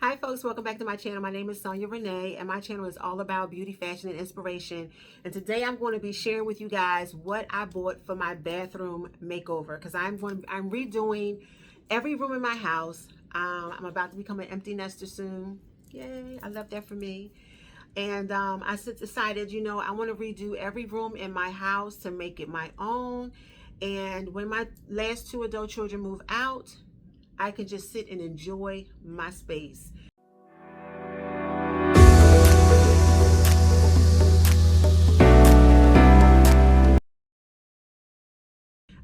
Hi folks, welcome back to my channel. My name is Sonia Renee and my channel is all about beauty, fashion, and inspiration. And today I'm going to be sharing with you guys what I bought for my bathroom makeover because I'm redoing every room in my house. I'm about to become an empty nester soon. Yay, I love that for me. And I decided, I want to redo every room in my house to make it my own. And when my last two adult children move out, I can just sit and enjoy my space.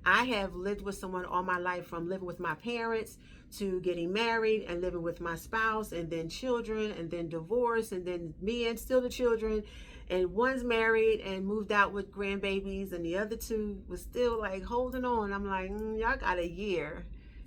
I have lived with someone all my life, from living with my parents to getting married and living with my spouse and then children and then divorce and then me and still the children. And one's married and moved out with grandbabies and the other two was still like holding on. I'm like, y'all got a year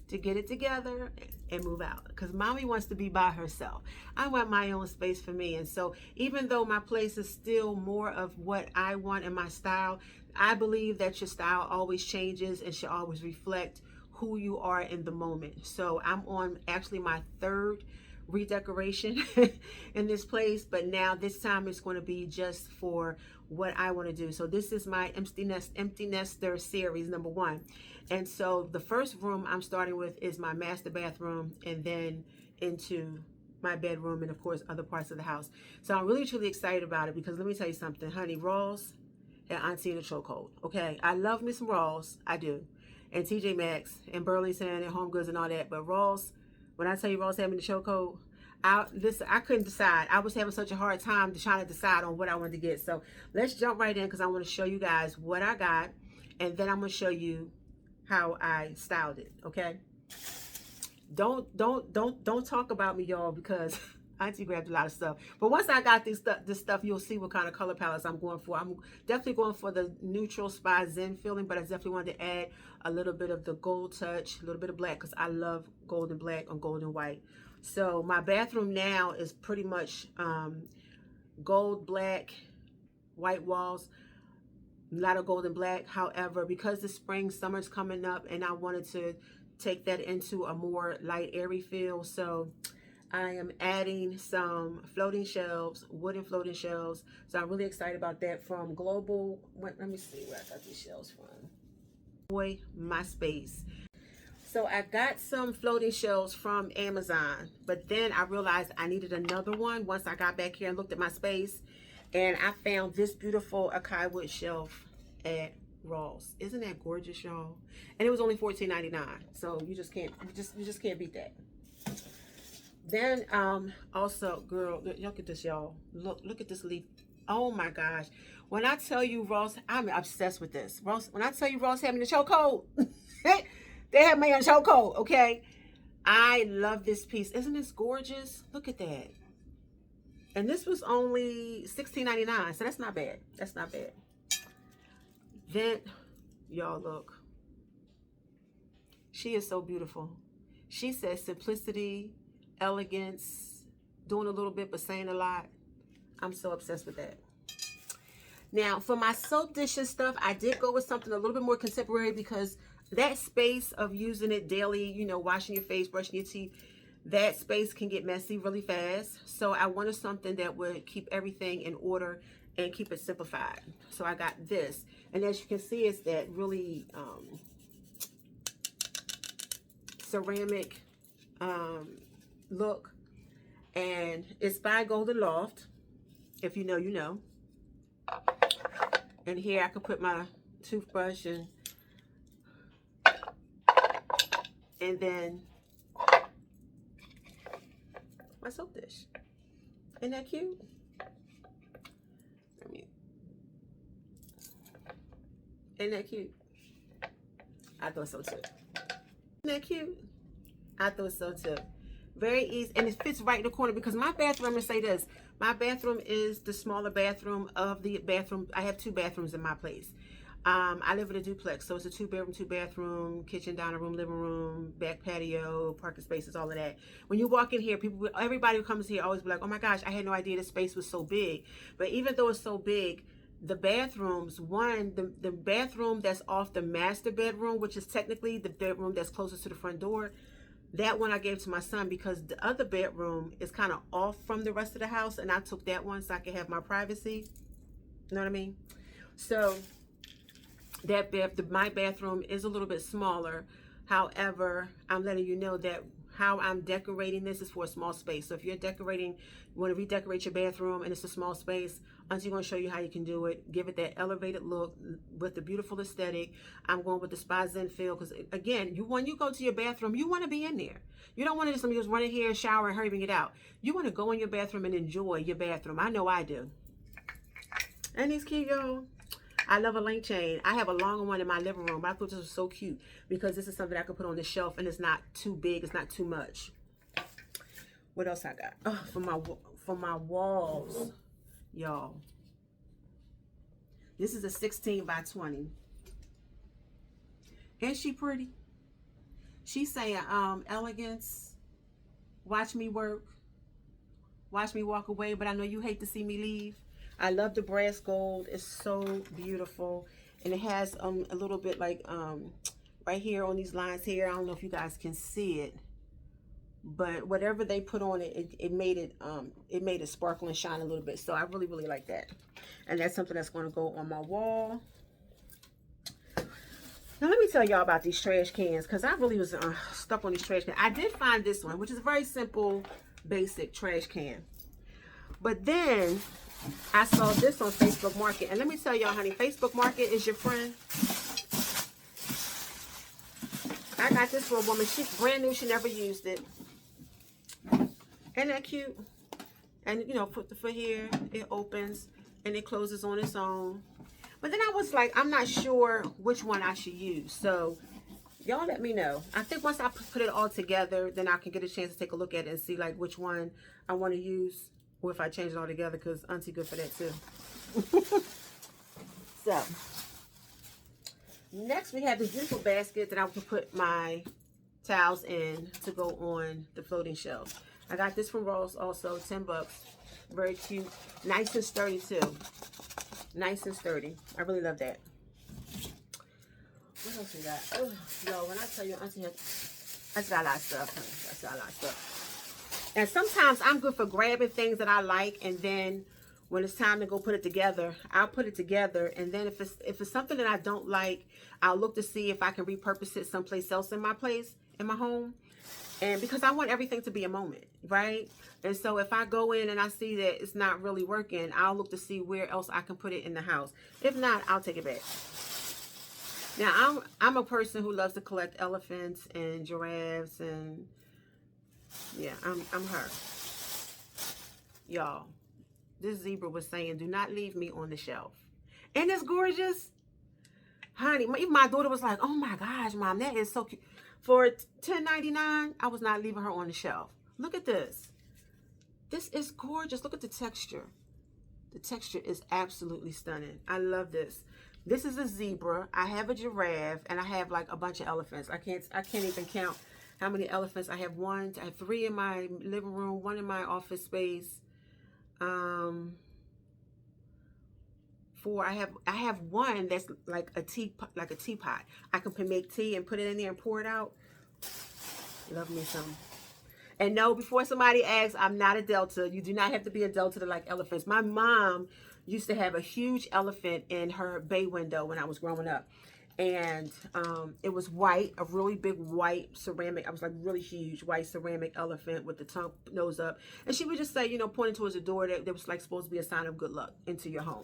to get it together and move out because mommy wants to be by herself. I want my own space for me. And so even though my place is still more of what I want in my style, I believe that your style always changes and should always reflect who you are in the moment. So I'm on actually my third redecoration in this place, but now this time it's going to be just for what I want to do. So this is my empty nester series number 1. And so the first room I'm starting with is my master bathroom, and then into my bedroom, and of course other parts of the house. So I'm really truly excited about it because let me tell you something, honey, Ross and Auntie in a chokehold. Okay, I love me some Ross, I do, and TJ Maxx and Burlington and Home Goods and all that. But Ross, when I tell you Ross had me in the chokehold, I couldn't decide. I was having such a hard time trying to decide on what I wanted to get. So let's jump right in because I want to show you guys what I got, and then I'm going to show you how I styled it. Okay. Don't talk about me, y'all, because Auntie grabbed a lot of stuff. But once I got this stuff, you'll see what kind of color palettes I'm going for. I'm definitely going for the neutral spa zen feeling, but I definitely wanted to add a little bit of the gold touch, a little bit of black, because I love gold and black on gold and white. So my bathroom now is pretty much gold, black, white walls, a lot of gold and black. However, because the spring, summer's coming up, and I wanted to take that into a more light, airy feel, so I am adding some floating shelves, wooden floating shelves. So I'm really excited about that from Global. Let me see where I got these shelves from. Boy, my space. So I got some floating shelves from Amazon, but then I realized I needed another one once I got back here and looked at my space. And I found this beautiful acai wood shelf at Ross. Isn't that gorgeous, y'all? And it was only $14.99. So you just can't beat that. Then also, girl, look at this, y'all. Look at this leaf. Oh my gosh. When I tell you Ross, I'm obsessed with this. Ross, when I tell you Ross had me in the chokehold, they had me in the chokehold, okay? I love this piece. Isn't this gorgeous? Look at that. And this was only $16.99, so that's not bad. That's not bad. Then, y'all, look. She is so beautiful. She says simplicity, elegance, doing a little bit but saying a lot. I'm so obsessed with that. Now, for my soap dish and stuff, I did go with something a little bit more contemporary because that space of using it daily, washing your face, brushing your teeth, that space can get messy really fast. So I wanted something that would keep everything in order and keep it simplified. So I got this. And as you can see, it's that really ceramic look. And it's by Golden Loft. If you know, you know. And here I could put my toothbrush and then my soap dish. Isn't that cute? Isn't that cute? I thought so too. Isn't that cute? I thought so too. Very easy, and it fits right in the corner because my bathroom, I'm gonna say this, my bathroom is the smaller bathroom of the bathroom. I have 2 bathrooms in my place. I live in a duplex, so it's a 2-bedroom, 2-bathroom, kitchen, dining room, living room, back patio, parking spaces, all of that. When you walk in here, everybody who comes here always be like, oh my gosh, I had no idea this space was so big. But even though it's so big, the bathrooms, the bathroom that's off the master bedroom, which is technically the bedroom that's closest to the front door, That one I gave to my son because the other bedroom is kind of off from the rest of the house, and I took that one so I could have my privacy. You know what I mean? So that my bathroom is a little bit smaller. However, I'm letting you know that how I'm decorating this is for a small space. So if you're decorating, you want to redecorate your bathroom and it's a small space, Auntie's going to show you how you can do it. Give it that elevated look with the beautiful aesthetic. I'm going with the Spa Zen feel because, again, when you go to your bathroom, you want to be in there. You don't want to just run in here, shower, and hurry and get out. You want to go in your bathroom and enjoy your bathroom. I know I do. And these cute, y'all. I love a link chain. I have a longer one in my living room, but I thought this was so cute because this is something I could put on the shelf and it's not too big. It's not too much. What else I got? Oh, for my walls, y'all. This is a 16 by 20. Isn't she pretty? She's saying, elegance, watch me work, watch me walk away, but I know you hate to see me leave. I love the brass gold. It's so beautiful. And it has a little bit like right here on these lines here. I don't know if you guys can see it. But whatever they put on it, it made it sparkle and shine a little bit. So I really, really like that. And that's something that's going to go on my wall. Now let me tell y'all about these trash cans because I really was stuck on these trash cans. I did find this one, which is a very simple, basic trash can. But then I saw this on Facebook Market. And let me tell y'all, honey, Facebook Market is your friend. I got this for a woman. She's brand new. She never used it. Isn't that cute? And, you know, put the foot here. It opens and it closes on its own. But then I was like, I'm not sure which one I should use. So y'all let me know. I think once I put it all together, then I can get a chance to take a look at it and see like which one I want to use. Or if I change it all together, because Auntie good for that too. So, next we have this beautiful basket that I can put my towels in to go on the floating shelf. I got this from Ross also, 10 bucks. Very cute. Nice and sturdy too. Nice and sturdy. I really love that. What else we got? Oh, yo, when I tell you, Auntie has, that's got a lot of stuff, honey. That's got a lot of stuff. And sometimes I'm good for grabbing things that I like, and then when it's time to go put it together, I'll put it together. And then if it's something that I don't like, I'll look to see if I can repurpose it someplace else in my place, in my home. And because I want everything to be a moment, right? And so if I go in and I see that it's not really working, I'll look to see where else I can put it in the house. If not, I'll take it back. Now, I'm a person who loves to collect elephants and giraffes and... yeah, I'm her. Y'all, this zebra was saying, do not leave me on the shelf. Ain't this gorgeous? Honey, even my daughter was like, oh my gosh, Mom, that is so cute. For $10.99, I was not leaving her on the shelf. Look at this. This is gorgeous. Look at the texture. The texture is absolutely stunning. I love this. This is a zebra. I have a giraffe, and I have like a bunch of elephants. I can't even count how many elephants. I have 3 in my living room, 1 in my office space. 4. I have 1 that's like a teapot. I can make tea and put it in there and pour it out. Love me some. And no, before somebody asks, I'm not a Delta. You do not have to be a Delta to like elephants. My mom used to have a huge elephant in her bay window when I was growing up. And it was white, a really big white ceramic. I was like really huge white ceramic elephant with the tongue nose up. And she would just say, you know, pointing towards the door that was like supposed to be a sign of good luck into your home.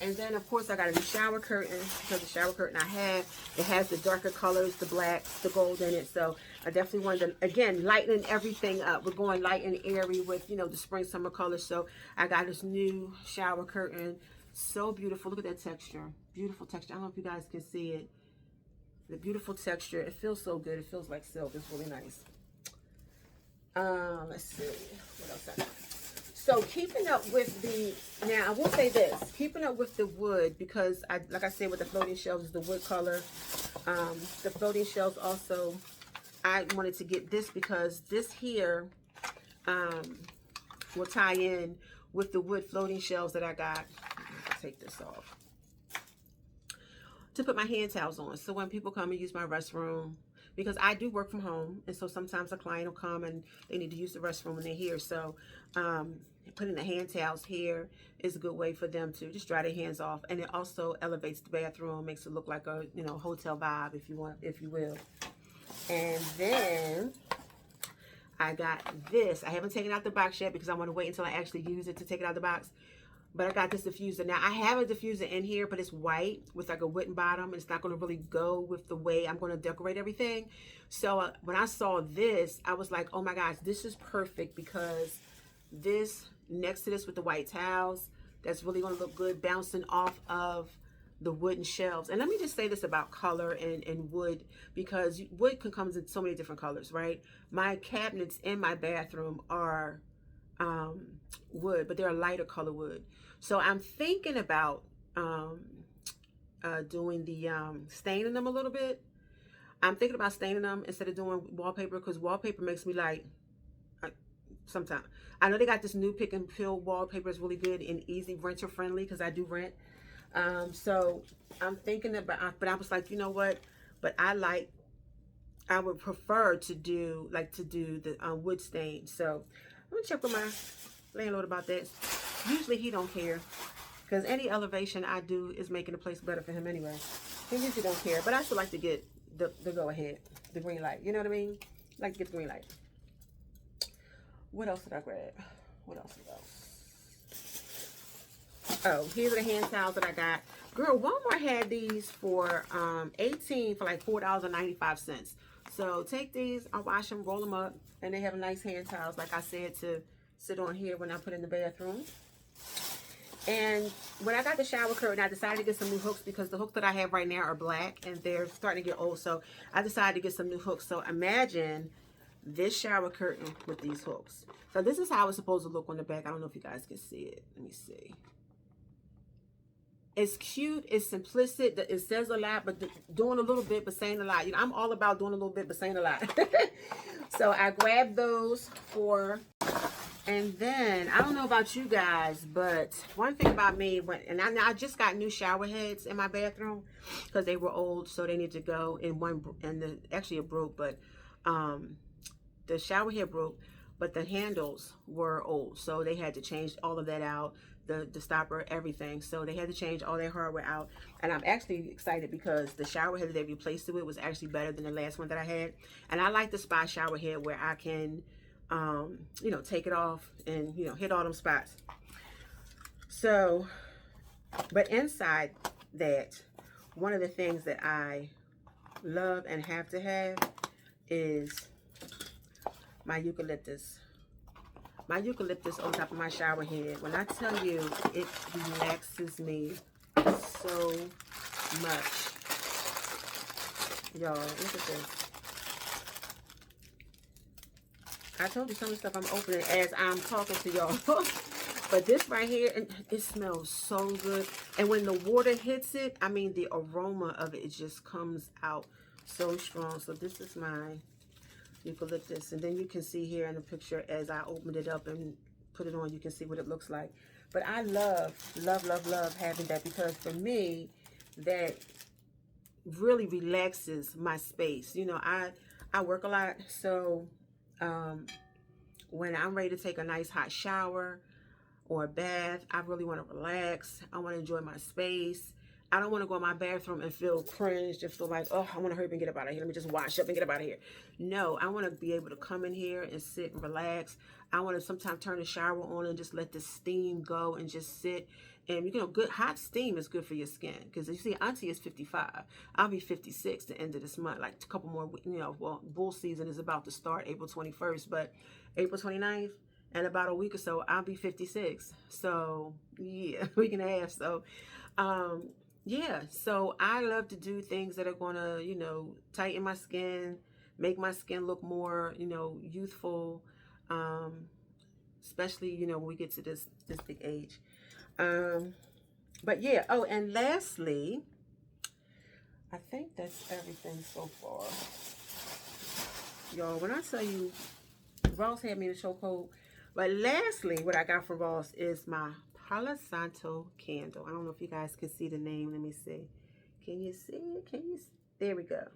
And then of course I got a new shower curtain because the shower curtain I have, it has the darker colors, the black, the gold in it. So I definitely wanted to, again, lighten everything up. We're going light and airy with, you know, the spring, summer colors. So I got this new shower curtain. So beautiful. Look at that texture. Beautiful texture. I don't know if you guys can see it. The beautiful texture. It feels so good. It feels like silk. It's really nice. Let's see. What else I got? So keeping up with the, now I will say this, keeping up with the wood, because like I said, with the floating shelves is the wood color. The floating shelves also, I wanted to get this because this here will tie in with the wood floating shelves that I got. I'll take this off. To put my hand towels on. So when people come and use my restroom, because I do work from home, and so sometimes a client will come and they need to use the restroom when they're here. So putting the hand towels here is a good way for them to just dry their hands off, and it also elevates the bathroom, makes it look like a, you know, hotel vibe, if you want, if you will. And then I got this. I haven't taken out the box yet because I want to wait until I actually use it to take it out of the box. But I got this diffuser. Now, I have a diffuser in here, but it's white with like a wooden bottom. And it's not going to really go with the way I'm going to decorate everything. So when I saw this, I was like, oh my gosh, this is perfect, because this, next to this with the white towels, that's really going to look good bouncing off of the wooden shelves. And let me just say this about color and wood, because wood can come in so many different colors, right? My cabinets in my bathroom are wood, but they're a lighter color wood. So I'm thinking about doing the staining them a little bit. I'm thinking about staining them instead of doing wallpaper, because wallpaper makes me like, sometimes. I know they got this new pick and peel wallpaper. It's really good and easy, renter friendly, because I do rent. So I'm thinking about, but I was like, you know what? But I would prefer to do the wood stain. So I'm gonna check with my landlord about that. Usually he don't care, because any elevation I do is making the place better for him anyway. He usually don't care, but I still like to get the go ahead, the green light. You know what I mean? Like to get the green light. What else did I grab? What else? Oh, here's the hand towels that I got. Girl, Walmart had these for 18 for like $4.95. So take these, I wash them, roll them up, and they have nice hand towels, like I said, to sit on here when I put in the bathroom. And when I got the shower curtain, I decided to get some new hooks, because the hooks that I have right now are black and they're starting to get old. So I decided to get some new hooks. So imagine this shower curtain with these hooks. So this is how it's supposed to look on the back. I don't know if you guys can see it. Let me see. It's cute, it's simplistic, it says a lot, but doing a little bit but saying a lot. You know, I'm all about doing a little bit but saying a lot. So I grabbed those and then I don't know about you guys, but one thing about me, I just got new shower heads in my bathroom because they were old, so they need to go. Actually it broke, but the shower head broke, but the handles were old, so they had to change all of that out. The stopper, everything. So they had to change all their hardware out. And I'm actually excited because the shower head that they replaced it with was actually better than the last one that I had. And I like the spot shower head where I can, you know, take it off and, you know, hit all them spots. So, but inside that, one of the things that I love and have to have is my eucalyptus. My eucalyptus on top of my shower head. When I tell you, it relaxes me so much. Y'all, look at this. I told you some of the stuff I'm opening as I'm talking to y'all. But this right here, it smells so good. And when the water hits it, I mean, the aroma of it just comes out so strong. So this is my eucalyptus, and then you can see here in the picture as I opened it up and put it on, you can see what it looks like. But I love having that, because for me that really relaxes my space. You know, I work a lot, so when I'm ready to take a nice hot shower or a bath, I really want to relax. I want to enjoy my space. I don't want to go in my bathroom and feel cringed and feel like, oh, I want to hurry up and get up out of here. Let me just wash up and get up out of here. No, I want to be able to come in here and sit and relax. I want to sometimes turn the shower on and just let the steam go and just sit. And, you know, good hot steam is good for your skin. Because you see, Auntie is 55. I'll be 56 the end of this month. Like a couple more, you know, well, bull season is about to start April 21st. But April 29th, in about a week or so, I'll be 56. So, yeah, week and a half. So, yeah, so I love to do things that are going to, you know, tighten my skin, make my skin look more, you know, youthful, especially, you know, when we get to this big age. But yeah, oh, and lastly, I think that's everything so far. Y'all, when I tell you, Ross had me in a chokehold. But lastly, what I got from Ross is my Palo Santo candle. I don't know if you guys can see the name. Let me see. Can you see it? Can you see? There we go.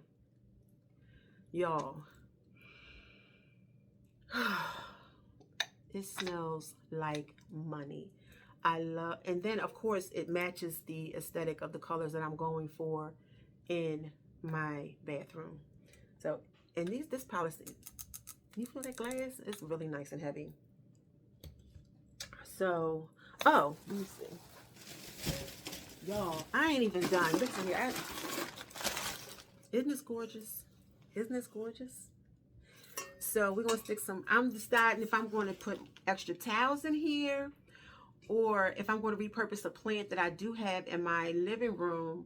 Y'all, it smells like money. I love, and then of course it matches the aesthetic of the colors that I'm going for in my bathroom. So, and this policy, you feel that glass? It's really nice and heavy. So, oh, let me see. Y'all, I ain't even done. Listen here. Isn't this gorgeous? Isn't this gorgeous? So we're going to stick some, I'm deciding if I'm going to put extra towels in here or if I'm going to repurpose a plant that I do have in my living room,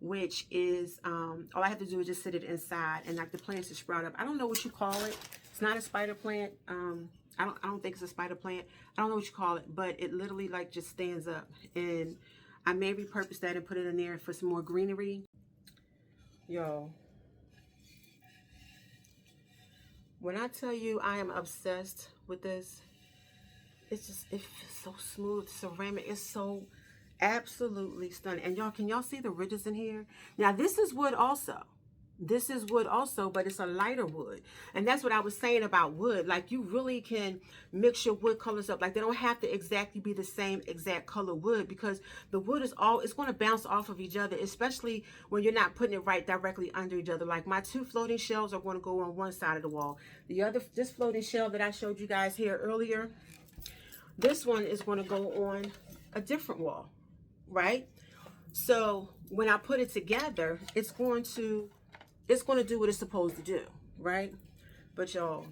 which is, all I have to do is just sit it inside and like the plants to sprout up. I don't know what you call it. It's not a spider plant. I don't think it's a spider plant. I don't know what you call it, but it literally like just stands up, and I may repurpose that and put it in there for some more greenery. Yo, when I tell you I am obsessed with this, it's just, it feels so smooth. Ceramic is so absolutely stunning. And y'all, can y'all see the ridges in here? Now this is wood also. This is wood also, but it's a lighter wood. And that's what I was saying about wood. Like you really can mix your wood colors up. Like they don't have to exactly be the same exact color wood, because the wood is all, it's going to bounce off of each other, especially when you're not putting it right directly under each other. Like my two floating shelves are going to go on one side of the wall. The other, this floating shelf that I showed you guys here earlier, this one is going to go on a different wall, right? So when I put it together, it's going to do what it's supposed to do, right? But y'all,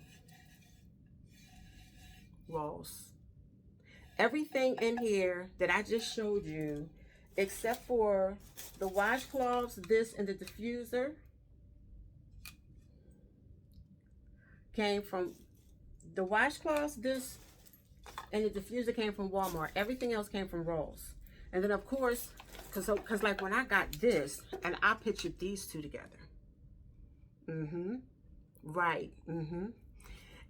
walls, everything in here that I just showed you, except for the washcloths, this and the diffuser, came from the washcloths, this and the diffuser came from Walmart. Everything else came from Ross. And then of course, cause like when I got this and I pictured these two together. Right. And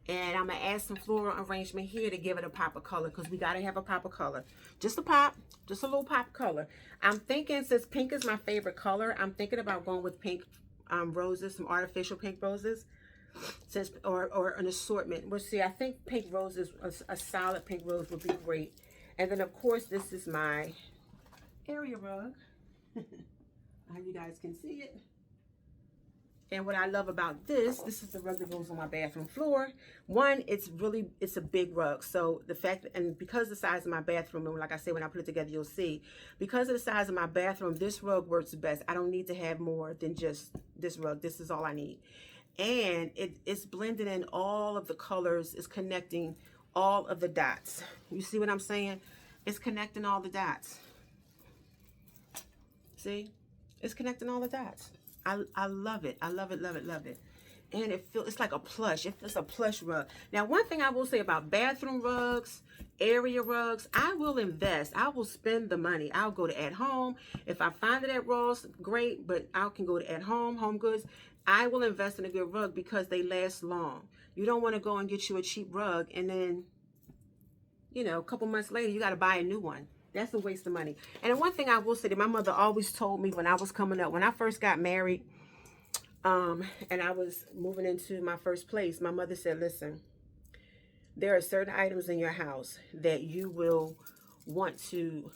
I'm gonna add some floral arrangement here to give it a pop of color, because we gotta have a pop of color. Just a pop, just a little pop of color. I'm thinking, since pink is my favorite color, I'm thinking about going with pink roses, some artificial pink roses, since or an assortment. We'll see. I think pink roses, a solid pink rose would be great. And then of course this is my area rug. I hope you guys can see it. And what I love about this is the rug that goes on my bathroom floor. One, it's a big rug. So the fact, and because the size of my bathroom, and like I said, when I put it together, you'll see, because of the size of my bathroom, this rug works best. I don't need to have more than just this rug. This is all I need. And it's blending in all of the colors. It's connecting all of the dots. You see what I'm saying? It's connecting all the dots. See? It's connecting all the dots. I love it. I love it, love it, love it. And it's like a plush. It's a plush rug. Now, one thing I will say about bathroom rugs, area rugs, I will invest. I will spend the money. I'll go to At Home. If I find it at Ross, great, but I can go to At Home, Home Goods. I will invest in a good rug because they last long. You don't want to go and get you a cheap rug and then, you know, a couple months later, you got to buy a new one. That's a waste of money. And one thing I will say that my mother always told me when I was coming up, when I first got married, and I was moving into my first place, my mother said, listen, there are certain items in your house that you will want to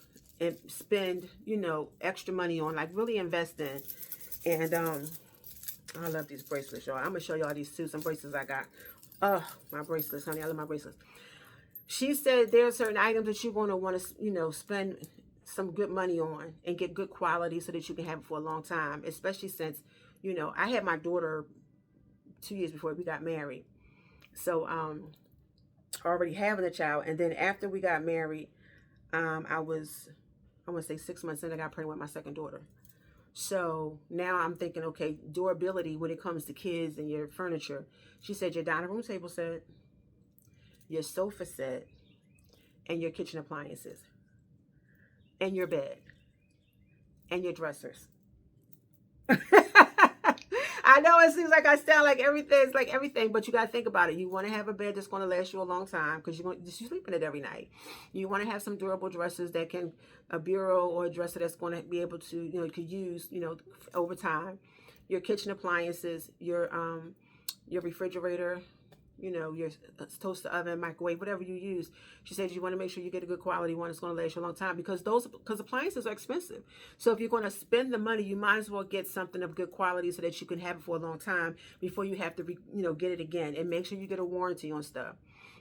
spend, you know, extra money on, like really invest in. And I love these bracelets, y'all. I'm going to show y'all these too, some bracelets I got. Oh, my bracelets, honey. I love my bracelets. She said there are certain items that you're going to want to, you know, spend some good money on and get good quality so that you can have it for a long time, especially since, you know, I had my daughter 2 years before we got married. So already having a child. And then after we got married, I want to say 6 months in, I got pregnant with my second daughter. So now I'm thinking, okay, durability when it comes to kids and your furniture. She said your dining room table set, your sofa set, and your kitchen appliances, and your bed, and your dressers. I know it seems like I sound like everything's like everything, but you got to think about it. You want to have a bed that's going to last you a long time because you sleep in it every night. You want to have some durable dressers that can, a bureau or a dresser that's going to be able to, you know, you could use, you know, over time. Your kitchen appliances, your your refrigerator, you know, your toaster oven, microwave, whatever you use. She said you want to make sure you get a good quality one that's going to last you a long time, because appliances are expensive. So if you're going to spend the money, you might as well get something of good quality so that you can have it for a long time before you have to, get it again. And make sure you get a warranty on stuff.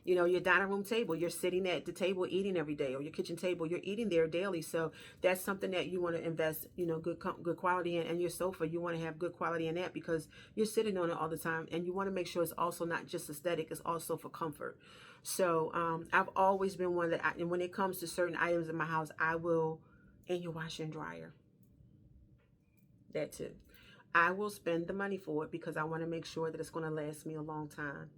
You know, your dining room table, you're sitting at the table eating every day, or your kitchen table, you're eating there daily. So that's something that you want to invest, good quality in. And your sofa, you want to have good quality in that, because you're sitting on it all the time. And you want to make sure it's also not just aesthetic, it's also for comfort. So I've always been one that, and when it comes to certain items in my house, I will, and your washer and dryer, that too. I will spend the money for it because I want to make sure that it's going to last me a long time.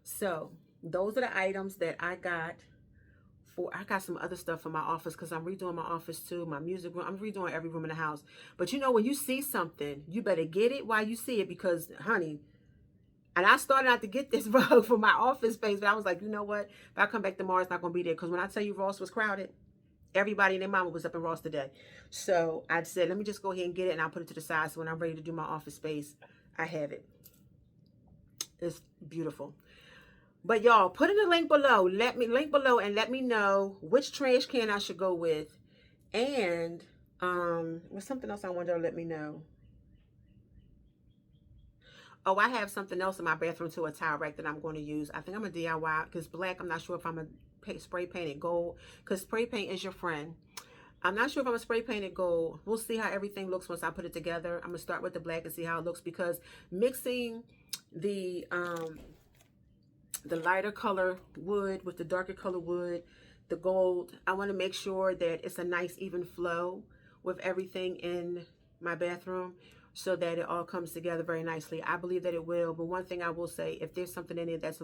So those are the items that I got. I got some other stuff for my office, because I'm redoing my office too, my music room. I'm redoing every room in the house. But when you see something, you better get it while you see it, because, honey, and I started out to get this rug for my office space, but I was like, you know what? If I come back tomorrow, it's not going to be there. Because when I tell you Ross was crowded, everybody and their mama was up in Ross today. So I said, let me just go ahead and get it, and I'll put it to the side. So when I'm ready to do my office space, I have it. It's beautiful. But y'all, put in the link below. Let me know which trash can I should go with. And what's something else I wanted to let me know? Oh, I have something else in my bathroom too, a towel rack that I'm going to use. I think I'm a DIY, because black, I'm not sure if I'm a spray painted gold, because spray paint is your friend. I'm not sure if I'm a spray painted gold. We'll see how everything looks once I put it together. I'm going to start with the black and see how it looks, because mixing the lighter color wood with the darker color wood, the gold, I want to make sure that it's a nice even flow with everything in my bathroom, so that it all comes together very nicely. I believe that it will. But one thing I will say, if there's something in it that's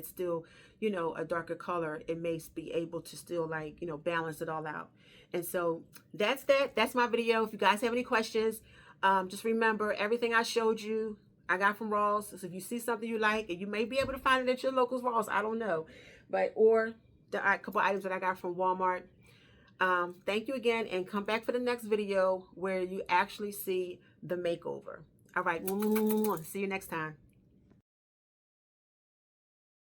still, a darker color, it may be able to still, balance it all out. And so that's that. That's my video. If you guys have any questions, just remember, everything I showed you, I got from Ross. So if you see something you like, and you may be able to find it at your local Ross, I don't know, or the couple items that I got from Walmart. Thank you again, and come back for the next video where you actually see the makeover. All right, see you next time.